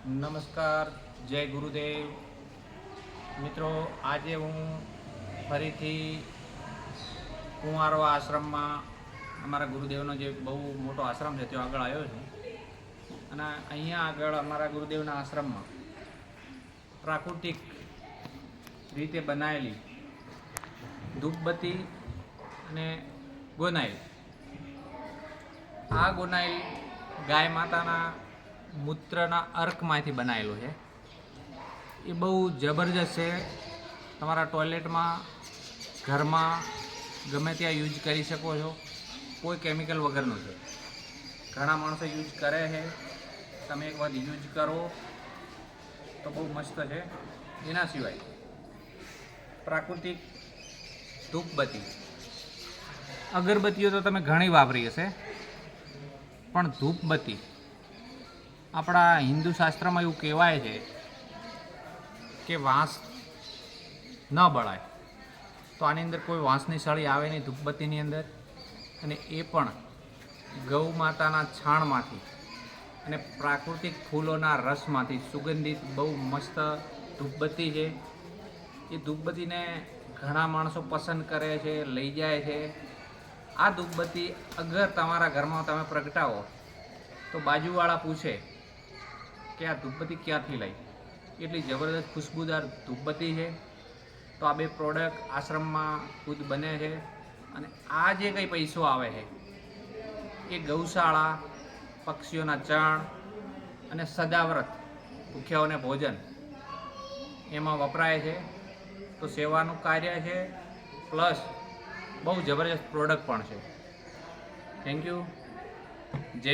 નમસ્કાર, જય ગુરુદેવ. મિત્રો, આજે હું ફરીથી કુંવારો આશ્રમમાં અમારા ગુરુદેવનો જે બહુ મોટો આશ્રમ છે ત્યાં આગળ આવ્યો છું. અને અહીંયા આગળ અમારા ગુરુદેવના આશ્રમમાં પ્રાકૃતિક રીતે બનાવેલી ધૂપબત્તી અને ગોનાઈલ. આ ગોનાઈલ ગાય માતાના મૂત્રના અર્કમાંથી બનાવેલો છે. એ બહુ જબરજસ્ત છે. તમારા ટોયલેટમાં, ઘરમાં ગમે ત્યાં યુઝ કરી શકો છો. કોઈ કેમિકલ વગરનું છે. ઘણા માણસો યુઝ કરે છે. તમે એક વાર યુઝ કરો તો બહુ મસ્ત છે. એના સિવાય પ્રાકૃતિક ધૂપબત્તી, અગરબત્તીઓ તો તમે ઘણી વાપરી હશે, પણ ધૂપબત્તી આપણા હિન્દુ શાસ્ત્રમાં એવું કહેવાય છે કે વાંસ ન બળાય. તો આની અંદર કોઈ વાંસની સળી આવે નહીં ધૂપબત્તીની અંદર. અને એ પણ ગૌ માતાના છાણમાંથી અને પ્રાકૃતિક ફૂલોના રસમાંથી સુગંધિત બહુ મસ્ત ધૂપબત્તી છે. એ ધૂપબત્તીને ઘણા માણસો પસંદ કરે છે, લઈ જાય છે. આ ધૂપબત્તી અગર તમારા ઘરમાં તમે પ્રગટાવો તો બાજુવાળા પૂછે કે આ ધૂપબત્તી ક્યાંથી લઈ. એટલી જબરદસ્ત ખુશ્બુદાર ધૂપબત્તી છે. તો આ બે પ્રોડક્ટ આશ્રમમાં ખુદ બને છે. અને આ જે કંઈ પૈસો આવે છે એ ગૌશાળા, પક્ષીઓના ચણ અને સદાવ્રત ભૂખ્યાઓને ભોજન એમાં વપરાય છે. તો સેવાનું કાર્ય છે, પ્લસ બહુ જબરજસ્ત પ્રોડક્ટ પણ છે. Thank you. જય